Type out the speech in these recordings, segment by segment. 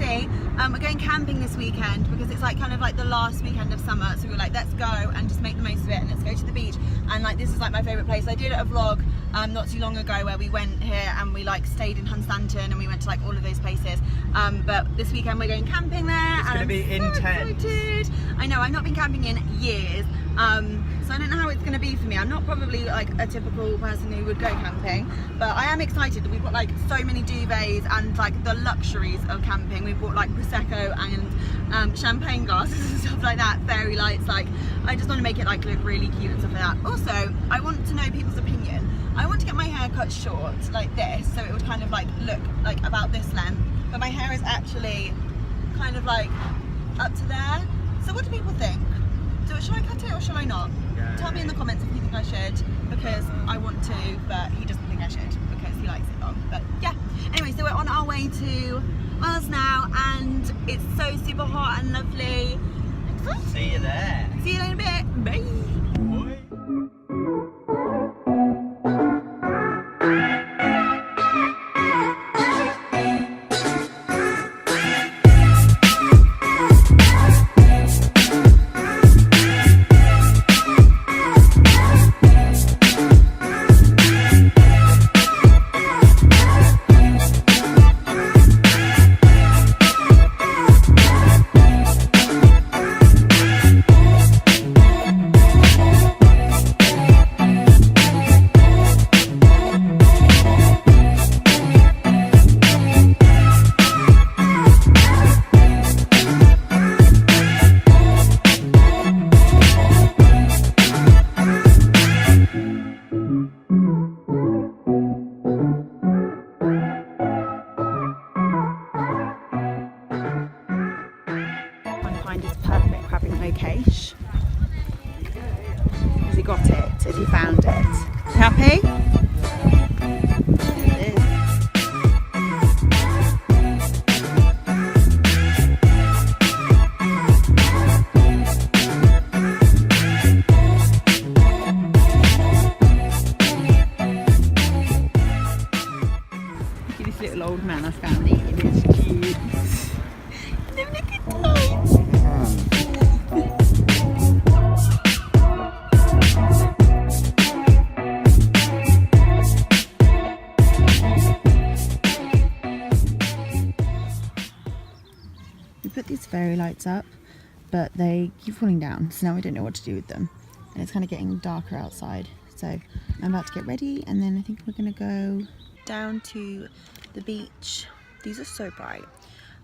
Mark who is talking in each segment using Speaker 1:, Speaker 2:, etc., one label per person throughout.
Speaker 1: see, we're going camping this weekend because it's like kind of like the last weekend of summer, so we were like, let's go and just make the most of it and let's go to the beach. And like this is like my favourite place. I did a vlog not too long ago where we went here and we like stayed in Hunstanton and we went to like all of those places, but this weekend we're going camping there.
Speaker 2: It's going to be intense.
Speaker 1: Excited. I know, I've not been camping in years, so I don't know how it's going to be for me. I'm not probably like a typical person who would go camping, but I am excited. We've got like so many duvets and like the luxuries of camping. We've bought like Prosecco and champagne glasses and stuff like that, fairy lights. Like I just want to make it like look really cute and stuff like that. Also, I want to know people's opinion. I want to get my hair cut short like this, so it would kind of like look like about this length, but my hair is actually kind of like up to there. So what do people think? Should I cut it or should I not? Yeah. Tell me in the comments if you think I should, because I want to, but he doesn't think I should because he likes it long. But yeah, anyway, so we're on our way to Wales now and it's so super hot and lovely.
Speaker 2: See you there.
Speaker 1: See you in a bit. Bye. Location. Has he got it? Has he found it? Happy? It is. Look at this little old man I found eating. It's cute. Look at those. Put these fairy lights up, but they keep falling down, so now we don't know what to do with them, and it's kind of getting darker outside, so I'm about to get ready and then I think we're gonna go down to the beach. These are so bright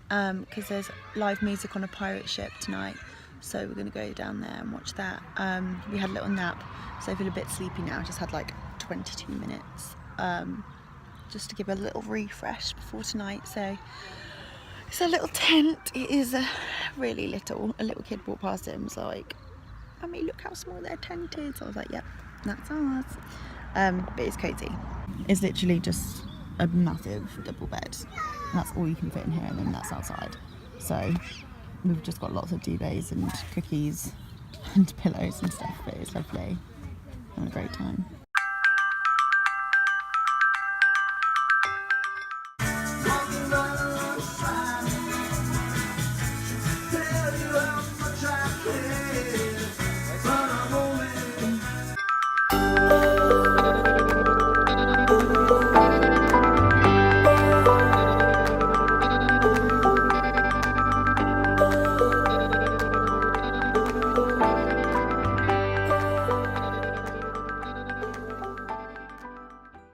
Speaker 1: because there's live music on a pirate ship tonight, so we're gonna go down there and watch that. We had a little nap, so I feel a bit sleepy now. I just had like 22 minutes just to give a little refresh before tonight. So it's a little tent. It is really little. A little kid walked past it and was like, "Mummy, look how small their tent is." I was like, "Yep, that's ours." But it's cozy. It's literally just a massive double bed. And that's all you can fit in here, and then that's outside. So we've just got lots of duvets and cookies and pillows and stuff, but it's lovely. Having a great time.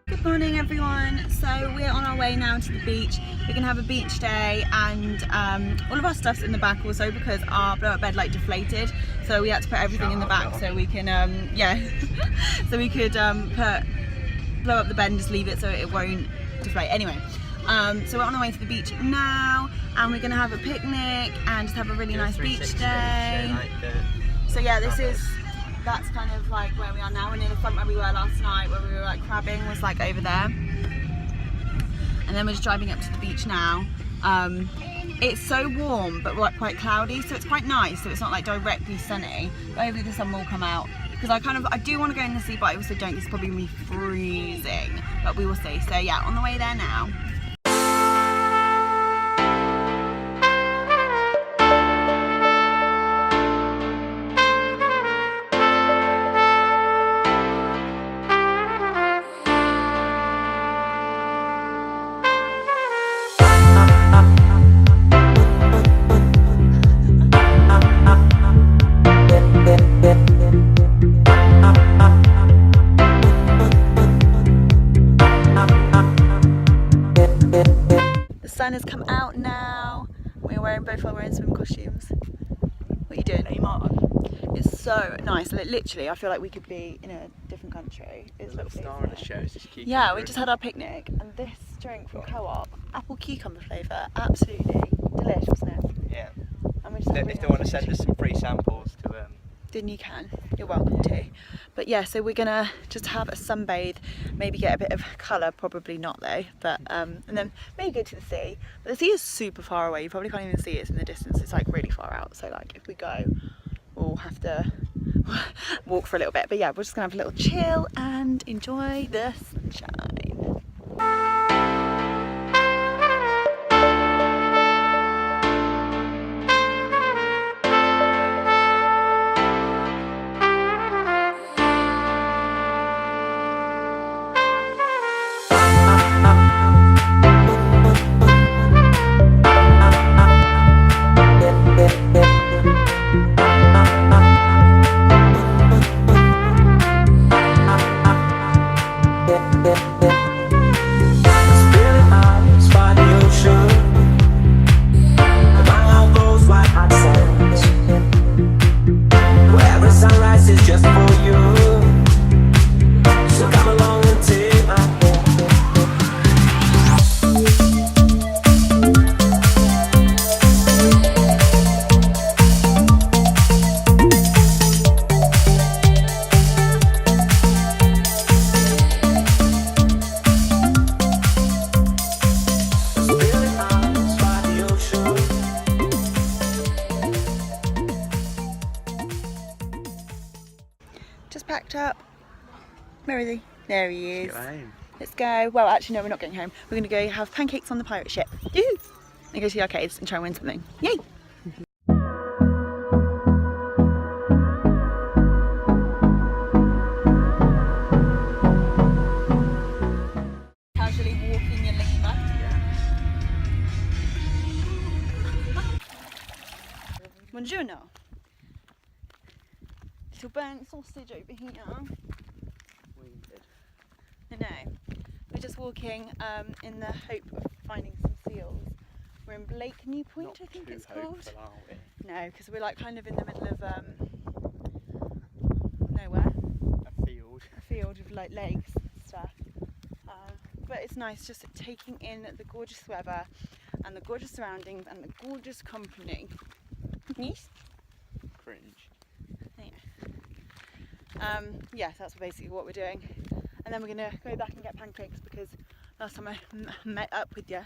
Speaker 1: Good morning everyone. So we're on our way now to the beach. We're gonna have a beach day, and all of our stuff's in the back also because our blow up bed like deflated, so we had to put everything in the back so we can so we could blow up the bed and just leave it so it won't deflate. Anyway, so we're on our way to the beach now and we're gonna have a picnic and just have a really nice beach day. So yeah, that's kind of like where we are now, and in the front where we were last night, where we were like crabbing, was like over there. And then we're just driving up to the beach now. It's so warm but quite cloudy, so it's quite nice, so it's not like directly sunny, but hopefully the sun will come out, because I do want to go in the sea, but I also don't. It's probably gonna be freezing, but we will see. So yeah, on the way there now. both are wearing swim costumes. What are you doing? It's so nice. Literally, I feel like we could be in a different country. It's
Speaker 2: The little
Speaker 1: lovely,
Speaker 2: star on the
Speaker 1: isn't it?
Speaker 2: show is just cucumber.
Speaker 1: Yeah, we just had our picnic, and this drink from Co-op, apple cucumber flavour, absolutely delicious, wasn't it?
Speaker 2: Yeah.
Speaker 1: And we just had a
Speaker 2: If
Speaker 1: really
Speaker 2: they want to
Speaker 1: nice
Speaker 2: send us
Speaker 1: picnic.
Speaker 2: some free samples to
Speaker 1: Then you can. You're welcome to. But yeah, so we're gonna just have a sunbathe, maybe get a bit of colour, probably not though, but and then maybe go to the sea. But the sea is super far away. You probably can't even see it in the distance. It's like really far out. So like if we go, we'll have to walk for a little bit. But yeah, we're just gonna have a little chill and enjoy the sunshine. Just packed up. Where is he? There he is. Let's go. Well, actually, no, we're not going home. We're going to go have pancakes on the pirate ship. Yoo! And go to the arcades and try and win something. Yay! Casually walking in Lima. Buongiorno. Little burnt sausage over here. I know. We're just walking in the hope of finding some seals. We're in Blakeney Point, I think it's called. No, because we're like kind of in the middle of nowhere. A field of like lakes and stuff. But it's nice just taking in the gorgeous weather and the gorgeous surroundings and the gorgeous company. Yes?
Speaker 2: Cringe.
Speaker 1: Yeah, that's basically what we're doing. And then we're going to go back and get pancakes because last time I met up with you,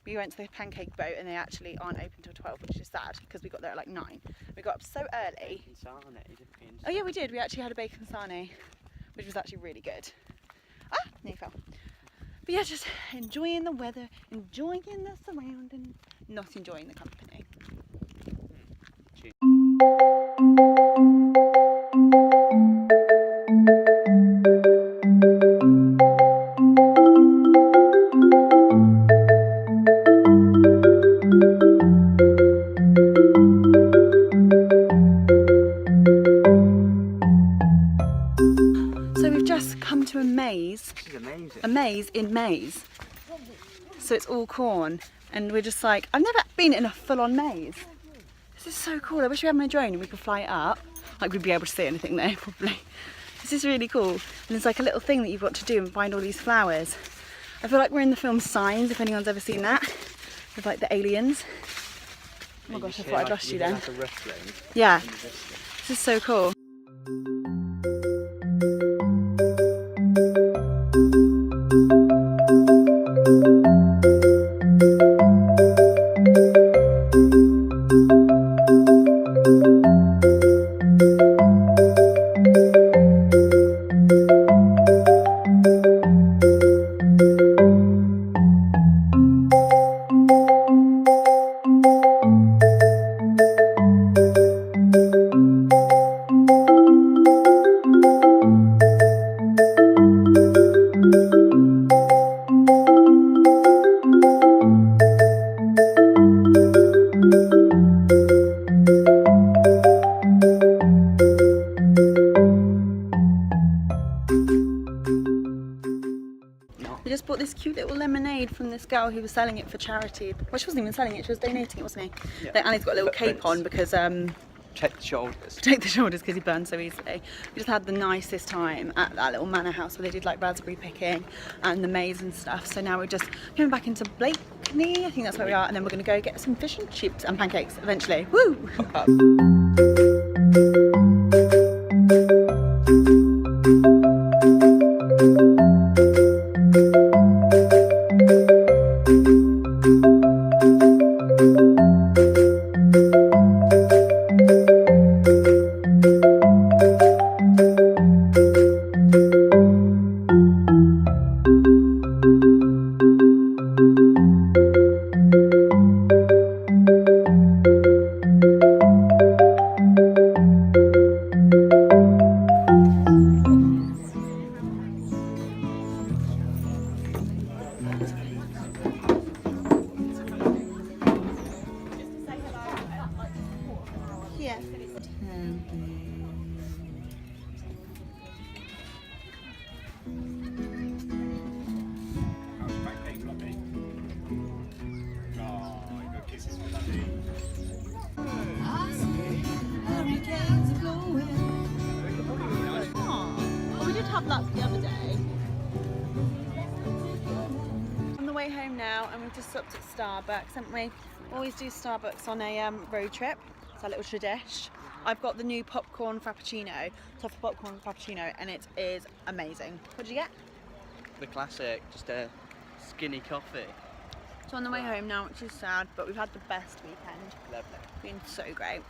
Speaker 1: we went to the pancake boat and they actually aren't open till 12, which is sad because we got there at like 9. We got up so early. Oh yeah, we did. We actually had a bacon sarnie, which was actually really good. Ah, nearly fell. But yeah, just enjoying the weather, enjoying the surroundings, not enjoying the company. So we've just come to a maze.
Speaker 2: This is amazing.
Speaker 1: A maze in maize. So it's all corn. And we're just like, I've never been in a full-on maze. This is so cool. I wish we had my drone and we could fly it up. Like we'd be able to see anything there probably. This is really cool. And there's like a little thing that you've got to do and find all these flowers. I feel like we're in the film Signs, if anyone's ever seen that. With like the aliens. Oh my gosh, I thought I'd lost you then. Yeah. This is so cool. from this girl who was selling it for charity. Well, she wasn't even selling it, she was donating it, wasn't he?
Speaker 2: Yeah.
Speaker 1: Like, Annie's got a little cape on because
Speaker 2: Protect the shoulders.
Speaker 1: protect the shoulders because he burns so easily. We just had the nicest time at that little manor house where they did like raspberry picking and the maize and stuff. So now we're just going back into Blakeney, I think that's where we are, and then we're going to go get some fish and chips and pancakes eventually. Woo! Yeah. Well, we did have luck the other day. On the way home now, and we've just stopped at Starbucks, haven't we? Always do Starbucks on a road trip. It's our little tradish. I've got the new popcorn frappuccino, toffee popcorn frappuccino, and it is amazing. What did you get?
Speaker 2: The classic, just a skinny coffee.
Speaker 1: So on the way home now, which is sad, but we've had the best weekend.
Speaker 2: Lovely.
Speaker 1: It's been so great.